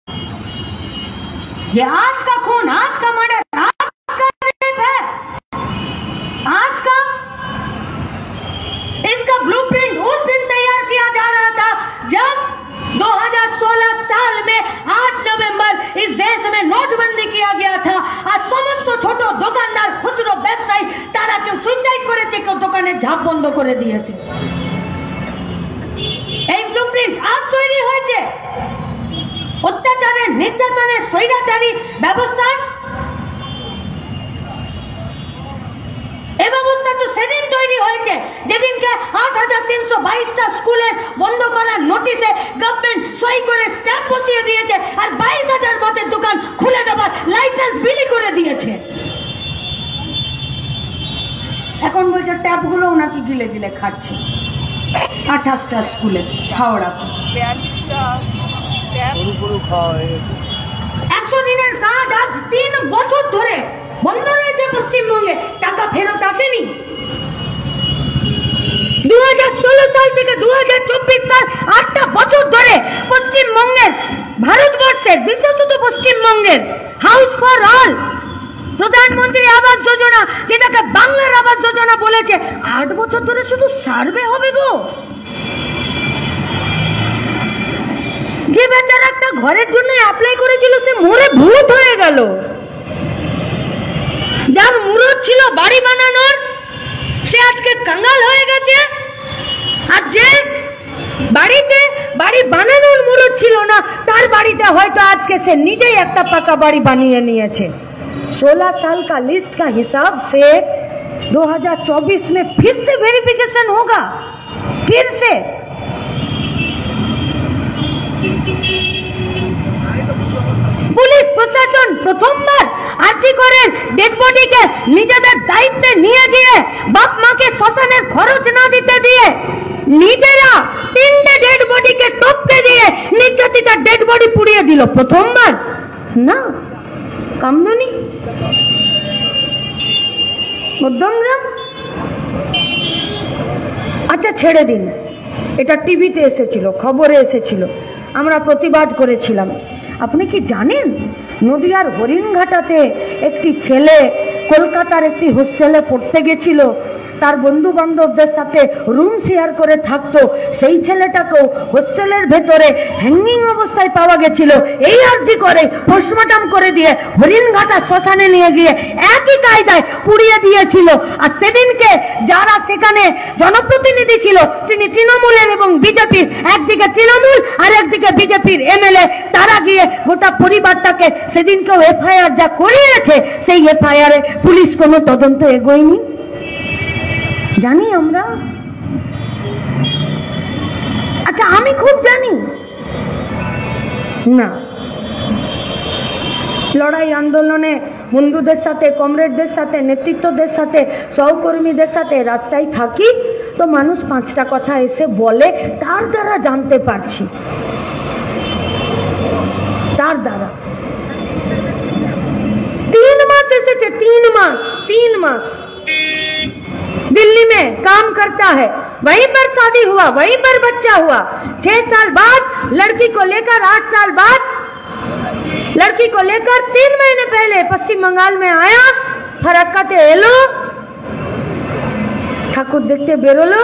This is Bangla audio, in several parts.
ये आज का खून, आज का मर्डर, आज का रेप है, आज का। इसका ब्लूप्रिंट उस दिन तैयार किया जा रहा था जब 2016 साल में 8 नवंबर इस देश में नोटबंदी किया गया था। आज समस्त ছোট দোকানদার, খুচরো ব্যবসায়ী তারা কেউ সুইসাইড করেছে, কেউ দোকানের ঝাঁপ বন্ধ করে দিয়েছে। এই ব্লুপ্রিন্ট আজ তৈরি হয়েছে অত্যাচারের, নির্যাতনের, স্বৈরাচারী ব্যবস্থার। এই ব্যবস্থা তো সেদিন তৈরি হয়েছে যেদিনকে 8322টা স্কুলের বন্ধ করার নোটিশে গভর্নমেন্ট সই করে স্ট্যাম্প বসিয়ে দিয়েছে আর 22000 মদের দোকান খুলে দেওয়ার লাইসেন্স বিলি করে দিয়েছে। এখন বলছে ট্যাপগুলোও নাকি গিলে গিলে খাচ্ছে। 28টা স্কুলে হাওড়াতে 100 দিনের কাজ আজ 3 বছর ধরে বন্ধ রয়েছে পশ্চিমবঙ্গে, টাকা ফেরত আসেনি। 2016 সাল থেকে 2024 সাল 8টা বছর ধরে পশ্চিমবঙ্গের, ভারতবর্ষের, বিশেষত পশ্চিমবঙ্গের হাউস ফর অল প্রধানমন্ত্রী আবাস যোজনা, যেটাকে বাংলার আবাস যোজনা বলেছে, 8 বছর ধরে শুধু সার্ভে হবে গো। যে বেচারা একটা ঘরের জন্য অ্যাপ্লাই করেছিল সে মরে ভূত হয়ে গেল। যার মুরত ছিল বাড়ি বানানোর সে আজকে কাঙ্গাল হয়ে গেছে। আর যে বাড়িতে বাড়ি বানানোর মুরত ছিল না তার বাড়িতে হয়তো আজকে সে নিজেই একটা পাকা বাড়ি বানিয়ে নিয়েছে। 16 साल का लिस्ट का हिसाब से 2024 में फिर से वेरिफिकेशन होगा, फिर से। পুলিশ প্রশাসন প্রথমবার আর্জি করেন ডেড বডিকে নিজেদের দায়িত্বে নিয়ে গিয়ে বাপ মাকে শ্মশানের খরচ না দিতে দিয়ে নিজেরা 3টে ডেড বডিকে টপকে দিয়ে নির্যাতিতা ডেড বডি পুড়িয়ে দিল। প্রথমবার না কামদুনি মধ্যমগ্রাম। আচ্ছা ছেড়ে দিন, এটা টিভিতে এসেছিল, খবরে এসেছিল, আমরা প্রতিবাদ করেছিলাম। আপনি কি জানেন নদিয়ার হরিণঘাটাতে একটি ছেলে কলকাতার একটি হোস্টেলে পড়তে গেছিল, তার বন্ধু বান্ধবদের সাথে রুম শেয়ার করে থাকতো, সেই ছেলেটাকেও হোস্টেলের ভেতরে হ্যাঙ্গিং অবস্থায় পাওয়া গেছিল। এই আর্জি করে পোস্টমর্টম করে দিয়ে হরিণঘাটা শ্মশানে নিয়ে গিয়ে একই কায়দায় পুড়িয়ে দিয়েছিল। আর সেদিনকে যারা সেখানে জনপ্রতিনিধি ছিল তিনি তৃণমূলের এবং বিজেপির, একদিকে তৃণমূল আর একদিকে বিজেপির এমএলএ, তারা গিয়ে গোটা পরিবারটাকে সেদিনকেও এফআইআর যা করিয়েছে সেই এফআইআরে পুলিশ কোনো তদন্ত এগোয়নি। জানি আমরা, আচ্ছা আমি খুব জানি না। লড়াই আন্দোলনে বন্ধুদের সাথে, কমরেডদের সাথে, নেতৃত্বদের সাথে, সহকর্মীদের সাথে রাস্তায় থাকি তো মানুষ 5টা কথা এসে বলে, তার দ্বারা জানতে পারছি, তার দ্বারা। 3 मास এসেছে, 3 मास दिल्ली में काम करता है, वहीं पर शादी हुआ, वहीं पर बच्चा हुआ। 6 साल बाद लड़की को लेकर, 8 साल बाद लड़की को लेकर 3 महीने पहले पश्चिम बंगाल में आया, फरक्काते एलो, ঠাকুর দেখতে বেরোলো।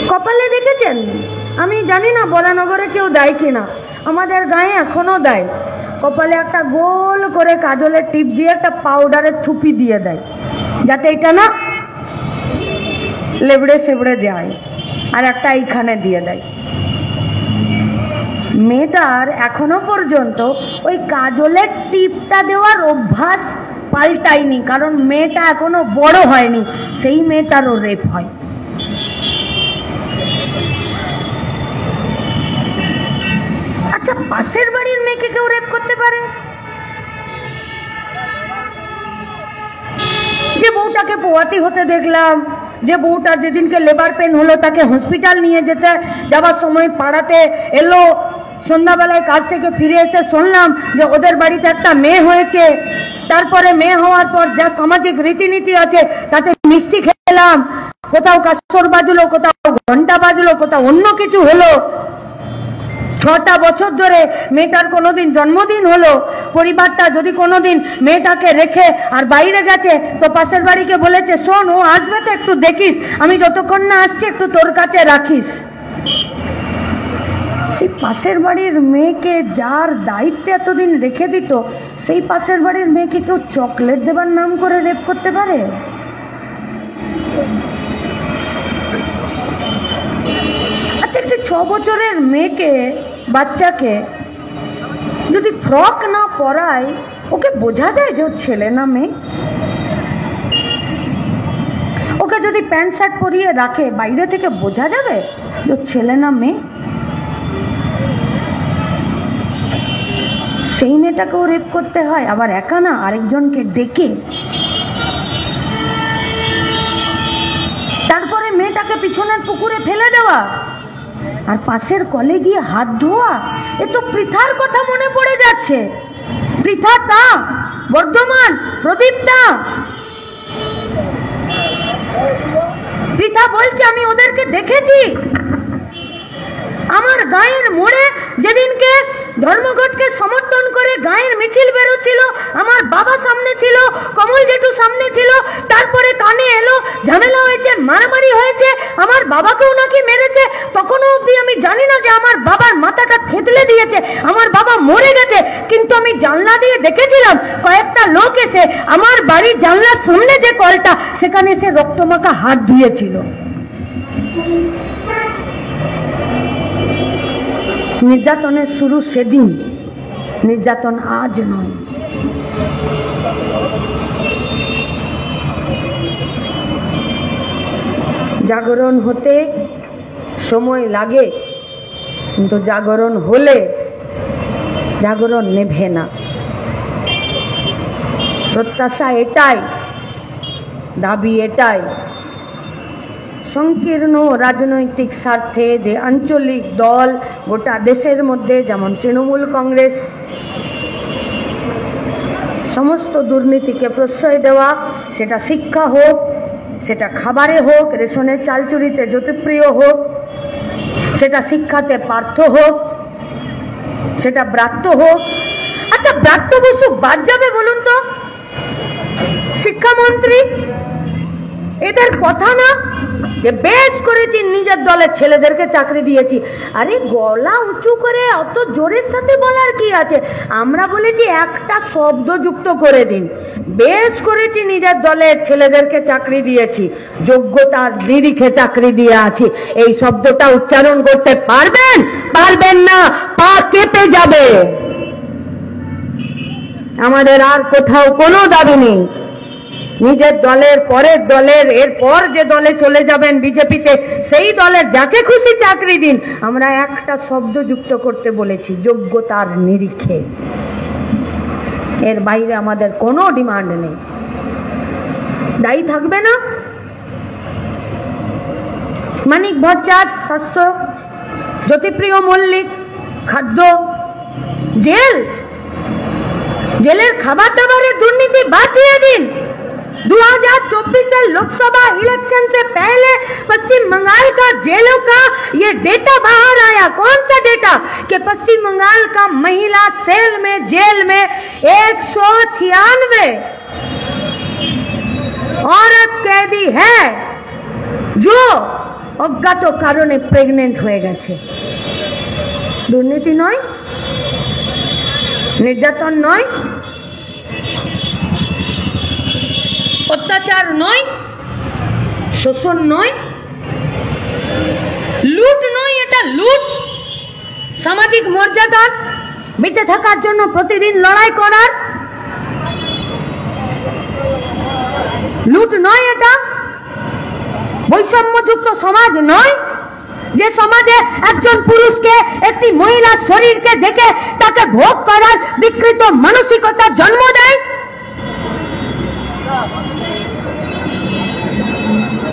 কপালে দেখেছেন? আমি জানি না বরানগরে কেউ দেয় কিনা, আমাদের গায়ে এখনো দেয়। কপালে একটা গোল করে কাজলের টিপ দিয়ে একটা পাউডারের থুপি দিয়ে দেয় যাতে এটা না লেবড়ে সেবড়ে যায়, আর একটা এইখানে দিয়ে দেয়। মেয়েটার এখনো পর্যন্ত ওই কাজলের টিপটা দেওয়ার অভ্যাস পাল্টায়নি, কারণ মেয়েটা এখনো বড় হয়নি, সেই মেয়েটারও রেপ হয়। আচ্ছা পাশের বাড়ির মেয়েকে কেউ রেপ করতে পারে? যে বউটাকে পোয়াতি হতে দেখলাম, যে বউটা যেদিনকে লেবার পেন হলো তাকে হসপিটাল নিয়ে যেতে যাওয়ার সময় পাড়াতে এলো, সন্ধ্যাবেলায় কাজ থেকে ফিরে এসে শুনলাম যে ওদের বাড়িতে একটা মেয়ে হয়েছে। তারপরে মেয়ে হওয়ার পর যা সামাজিক রীতিনীতি আছে তাতে মিষ্টি খেলাম, কোথাও কাসর বাজলো, কোথাও ঘন্টা বাজলো, কোথাও অন্য কিছু হলো। 6টা বছর ধরে মেয়েটার কোনোদিন জন্মদিন হলো, পরিবারটা যদি কোনোদিন মেয়েটাকে রেখে আর বাইরে গেছে তো পাশের বাড়িকে বলেছে, শোন ও আসবে তো একটু দেখিস, আমি যতক্ষণ না আসছি একটু তোর কাছে রাখিস। সেই পাশের বাড়ির মেয়েকে যার দায়িত্বে এতদিন রেখে দিত, সেই পাশের বাড়ির মেয়েকে কেউ চকলেট দেবার নাম করে রেপ করতে পারে? আচ্ছা, একটি 6 বছরের মেয়েকে, বাচ্চাকে যদি ফ্রক না পরায়, ওকে বোঝা যায় যে ও ছেলে না মেয়ে? ওকে যদি প্যান্ট শার্ট পরিয়ে রাখে, বাইরে থেকে বোঝা যাবে যে ও ছেলে না মেয়ে? সেই মেয়েটাকেও রেপ করতে হয়, আবার একা না, আরেকজনকে ডেকে। তারপরে মেয়েটাকে পিছনের পুকুরে ফেলে দেওয়া আর পাশের কলে গিয়ে হাত ধোয়া। এ তো পৃথার কথা মনে পড়ে যাচ্ছে। পৃথা তা, বর্ধমান, প্রদীপটা। পৃথা বলছে, আমি ওদেরকে দেখেছি। আমার গায়ের মোড়ে যেদিনকে ধর্মঘটকে সমর্থন করে গায়ের মিছিল বেরোচ্ছিল, আমার বাবা সামনে ছিল, কমল জেঠু সামনে ছিল, তারপরে কানে এলো ঝামেলা হয়েছে, মারামারি হয়েছে, আমার বাবাকেও নাকি মেরেছে। তখনও অব্দি আমি জানি না যে আমার বাবার মাথাটা থেতলে দিয়েছে, আমার বাবা মরে গেছে, কিন্তু আমি জানলা দিয়ে দেখেছিলাম কয়েকটা লোক এসে আমার বাড়ির জানলার সামনে যে কলটা, সেখানে এসে রক্তমাখা হাত ধুয়েছিল। নির্যাতনের শুরু সেদিন, নির্যাতন আজ নয়। জাগরণ হতে সময় লাগে, কিন্তু জাগরণ হলে জাগরণ নেভে না। প্রত্যাশা এটাই, দাবি এটাই, সংকীর্ণ রাজনৈতিক স্বার্থে যে আঞ্চলিক দল গোটা দেশের মধ্যে, যেমন তৃণমূল কংগ্রেস, সমস্ত দুর্নীতিকে প্রশ্রয় দেওয়া, সেটা শিক্ষা হোক, সেটা খাবারে হোক, রেশনের চাল চুরিতে জ্যোতিপ্রিয় হোক, সেটা শিক্ষাতে পার্থ হোক, সেটা ব্রাত্য হোক। আচ্ছা, ব্রাত্য বসু বাদ যাবে বলুন তো? শিক্ষামন্ত্রী, এদের কথা না যে বেশ করেছি নিজের দলের ছেলেদেরকে চাকরি দিয়েছি। আরে গলা উঁচু করে অত জোরের সাথে বলার কি আছে? আমরা বলেছি একটা শব্দ যুক্ত করে দিন, বেশ করেছি নিজের দলের ছেলেদেরকে চাকরি দিয়েছি, যোগ্যতার নিরিখে চাকরি দিয়ে আছি। এই শব্দটা উচ্চারণ করতে পারবেন? পারবেন না, পা কেঁপে যাবে। আমাদের আর কোথাও কোনো দাবি নেই। নিজের দলের, পরের দলের, এরপর যে দলে চলে যাবেন বিজেপিতে, সেই দলের যাকে খুশি চাকরি দিন। আমরা একটা শব্দ যুক্ত করতে বলেছি, যোগ্যতার নিরিখে। এর বাইরে আমাদের কোনো ডিমান্ড নেই। দায়ী থাকবে না? মানিক ভট্টাচার্য স্বাস্থ্য, জ্যোতিপ্রিয় মল্লিক খাদ্য, জেলের খাবার দাবারের দুর্নীতি बात दिन 2024 लोकसभा इलेक्शन से पहले पश्चिम बंगाल का जेलों का ये डेटा बाहर आया। कौन सा डेटा? कि पश्चिम बंगाल का महिला सेल में, जेल में 196 औरत कैदी है जो অজ্ঞাত কারণে প্রেগনেন্ট হয়ে গেছে। দুর্নীতি নয়, নির্যাতন নয়, অত্যাচার নয়, শোষণ নয়, লুট নয়, এটা লুট। সামাজিক মর্যাদার বেঁচে থাকার জন্য প্রতিদিন লড়াই করার লুট নয় এটা। বৈষম্যযুক্ত সমাজ নয়, যে সমাজে একজন পুরুষকে একটি মহিলার শরীরকে দেখে তাকে ভোগ করার বিকৃত মানসিকতা জন্ম দেয়।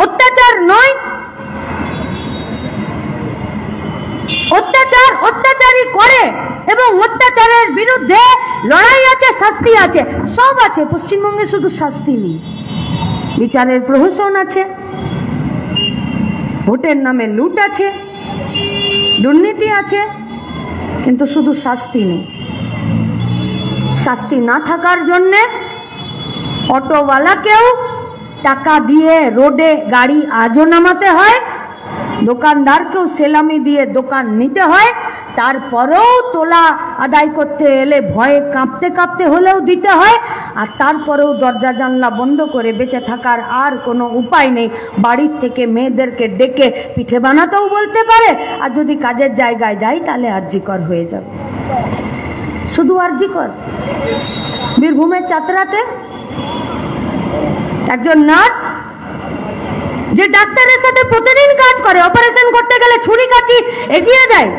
অত্যাচার নয়, অত্যাচার অত্যাচারী করে এবং অত্যাচারের বিরুদ্ধে লড়াই আছে, শাস্তি আছে, সব আছে। পশ্চিমবঙ্গে শুধু শাস্তি নেই, বিচারের প্রহসন আছে, ভোটের নামে লুট আছে, দুর্নীতি আছে, কিন্তু শুধু শাস্তি নেই। শাস্তি না থাকার জন্যে অটোওয়ালাকেও টাকা দিয়ে রোডে গাড়ি আজও নামাতে হয়, দোকানদারকেও সেলামি দিয়ে দোকান নিতে হয়, তারপরেও তোলা আদায় করতে এলে ভয়ে কাঁপতে কাঁপতে হলেও দিতে হয়, আর তারপরেও দরজা জানলা বন্ধ করে বেঁচে থাকার আর কোনো উপায় নেই। বাড়ির থেকে মেয়েদেরকে ডেকে পিঠে বানাতেও বলতে পারে, আর যদি কাজের জায়গায় যাই তাহলে আরজিকর হয়ে যাবে। শুধু আরজিকর। বীরভূমের চাতরাতে একজন নার্স, যে ডাক্তারের সাথে প্রতিদিন কাজ করে, অপারেশন করতে গেলে ছুরি কাঁচি এগিয়ে দেয়,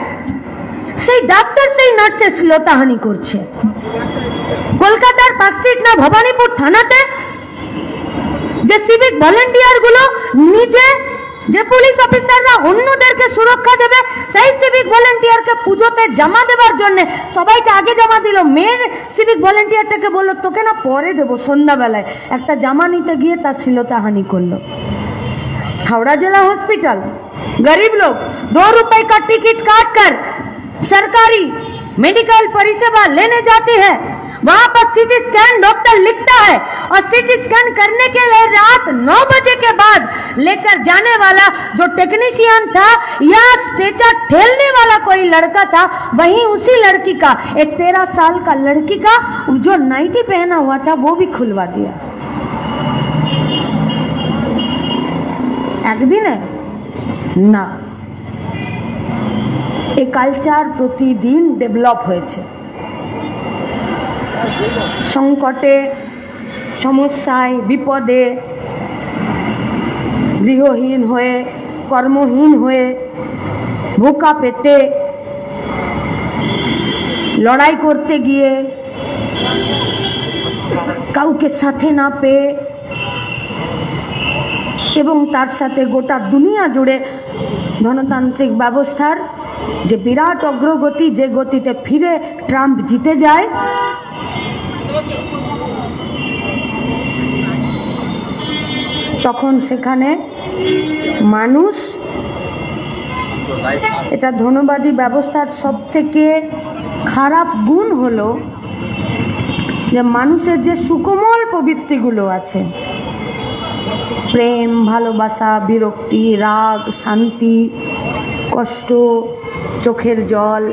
সেই ডাক্তার সেই নার্সের শ্লীলতাহানি করছে। কলকাতার পার্কস্ট্রিট না ভবানীপুর থানাতে যে সিভিক ভলেন্টিয়ার গুলো নিজে, যে পুলিশ অফিসাররা অন্যদেরকে সুরক্ষা দেবে, সেই সিভিক ভলেন্টিয়ারকে পুজোতে জামা দেওয়ার জন্য সবাইকে আগে জামা দিল, মেয়ের সিভিক ভলেন্টিয়ারটাকে বললো তোকে না পরে দেবো সন্ধ্যাবেলায়, একটা জামা নিতে গিয়ে তার শ্লীলতাহানি করলো। हावड़ा जिला हॉस्पिटल, गरीब लोग 2 रुपए का टिकट काट कर सरकारी मेडिकल परिसेवा लेने जाते हैं, वहां पर सीटी स्कैन डॉक्टर लिखता है, और सीटी स्कैन करने के लिए रात 9 बजे के बाद लेकर जाने वाला जो टेक्नीशियन था या स्ट्रेचर ठेलने वाला कोई लड़का था, वहीं उसी लड़की का, एक 13 साल का लड़की का जो नाइटी पहना हुआ था वो भी खुलवा दिया। একদিনে না, এই কালচার প্রতিদিন ডেভেলপ হয়েছে। সংকটে, সমস্যায়, বিপদে, গৃহহীন হয়ে, কর্মহীন হয়ে, ভোকা পেটে লড়াই করতে গিয়ে কাউকে সাথে না পেয়ে, এবং তার সাথে গোটা দুনিয়া জুড়ে ধনতান্ত্রিক ব্যবস্থার যে বিরাট অগ্রগতি, যে গতিতে ফিরে ট্রাম্প জিতে যায়, তখন সেখানে মানুষ, এটা ধনবাদী ব্যবস্থার সব থেকে খারাপ গুণ হলো যে মানুষের যে সুকোমল প্রবৃত্তিগুলো আছে, প্রেম, ভালোবাসা, বিরক্তি, রাগ, শান্তি, কষ্ট, চোখের জল,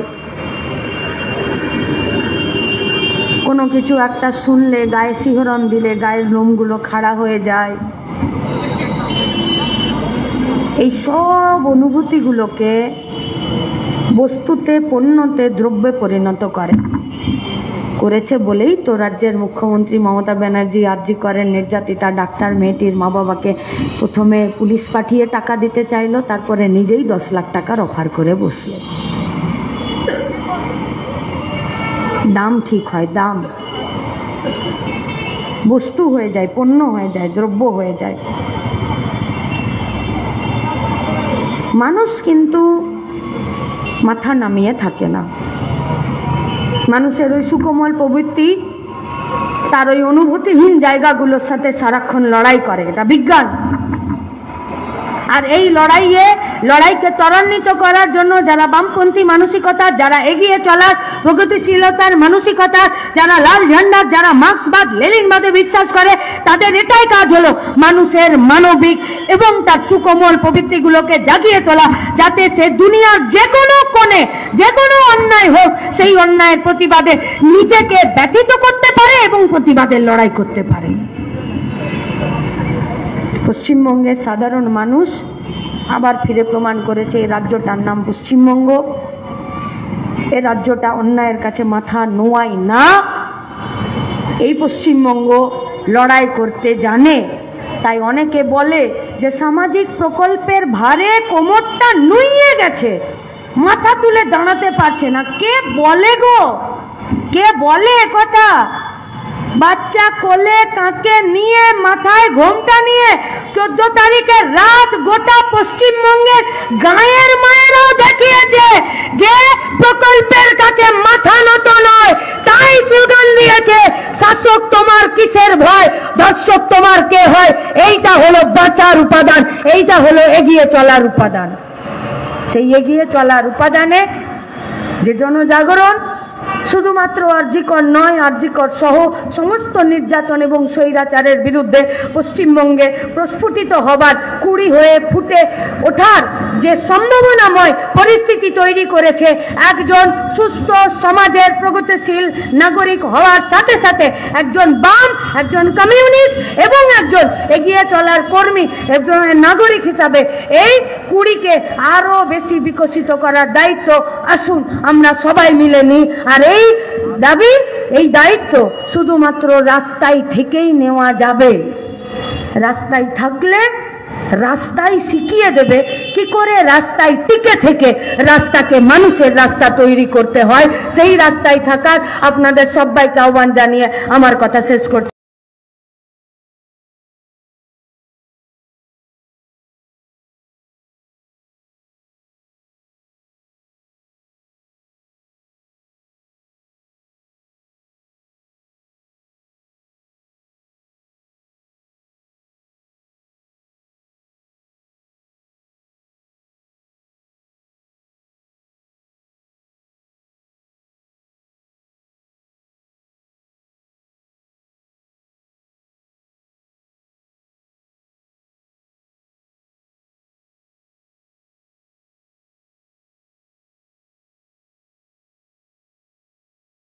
কোনো কিছু একটা শুনলে, গায়ে শিহরণ দিলে গায়ের লোমগুলো খাড়া হয়ে যায়, এই সব অনুভূতিগুলোকে বস্তুতে, পণ্যতে, দ্রব্যে পরিণত করেছে বলেই তো রাজ্যের মুখ্যমন্ত্রী মমতা ব্যানার্জি আরজি করেন নির্যাতিতা ডাক্তার মেয়েটির মা বাবাকে প্রথমে পুলিশ পাঠিয়ে টাকা দিতে চাইলো, তারপরে নিজেই 10 লাখ টাকার অফার করে বসলেন। দাম ঠিক হয়, দাম বস্তু হয়ে যায়, পণ্য হয়ে যায়, দ্রব্য হয়ে যায়। মানুষ কিন্তু মাথা নামিয়ে থাকে না। মানুষের ওই সুকোমল প্রবৃত্তি তার ওই অনুভূতিহীন জায়গাগুলোর সাথে সারাক্ষণ লড়াই করে, এটা বিজ্ঞান। আর এই লড়াইকে ত্বরান্বিত করার জন্য যারা বামপন্থী মানসিকতা, যারা এগিয়ে চলার প্রগতিশীলতার মানসিকতা, যারা লাল ঝান্ডার, যারা মার্ক্সবাদ লেনিনবাদে বিশ্বাস করে, তাদের এটাই কাজ হলো মানুষের মানবিক এবং তার সুকোমল প্রবৃত্তিগুলোকে জাগিয়ে তোলা, যাতে সে দুনিয়ার যে কোনো কোণে, যে কোনো অন্যায় হোক, সেই অন্যায়ের প্রতিবাদে নিজেকে ব্যথিত করতে পারে এবং প্রতিবাদের লড়াই করতে পারে। পশ্চিমবঙ্গের সাধারণ মানুষ আবার ফিরে প্রমাণ করেছে এই রাজ্যটার নাম পশ্চিমবঙ্গ। এই রাজ্যটা অন্যায়ের কাছে মাথা নোয়ায় না। এই পশ্চিমবঙ্গ লড়াই করতে জানে। তাই অনেকে বলে যে সামাজিক প্রকল্পের ভারে কোমরটা নুইয়ে গেছে, মাথা তুলে দাঁড়াতে পারছে না। কে বলে গো, কে বলে কথা? বাচ্চা কোলে কাঁকে নিয়ে, মাথায় ঘোমটা নিয়ে 14 তারিখের রাত গোটা পশ্চিমবঙ্গের গায়ের মায়েরাও দেখিয়েছে যে প্রকল্পের কাছে মাথা নত নয়। তাই স্লোগান দিয়েছে, শাসক তোমার কিসের ভয়, দর্শক তোমার কে হয়। এইটা হলো বাঁচার উপাদান, এইটা হলো এগিয়ে চলার উপাদান। সেই এগিয়ে চলার উপাদানে যে জনজাগরণ শুধুমাত্র আরজিকর নয়, আরজিকর সহ সমস্ত নির্যাতন এবং স্বৈরাচারের বিরুদ্ধে পশ্চিমবঙ্গে প্রস্ফুটিত হবার, কুড়ি হয়ে ফুটে ওঠার যে সম্ভাবনাময় পরিস্থিতি তৈরি করেছে, একজন সুস্থ সমাজের প্রগতিশীল নাগরিক হওয়ার সাথে সাথে একজন বাম, একজন কমিউনিস্ট এবং একজন এগিয়ে চলার কর্মী, একজন নাগরিক হিসাবে এই কুড়িকে আরো বেশি বিকশিত করার দায়িত্ব আসুন আমরা সবাই মিলে নিই। আর এই দাবি, এই দায়িত্ব শুধুমাত্র রাস্তায় থেকেই নেওয়া যাবে। রাস্তায় থাকলে রাস্তায় শিখিয়ে দেবে কি করে রাস্তায় টিকে থেকে রাস্তাকে মানুষের রাস্তা তৈরি করতে হয়। সেই রাস্তায় থাকার আপনাদের সবাইকে আহ্বান জানিয়ে আমার কথা শেষ করছি।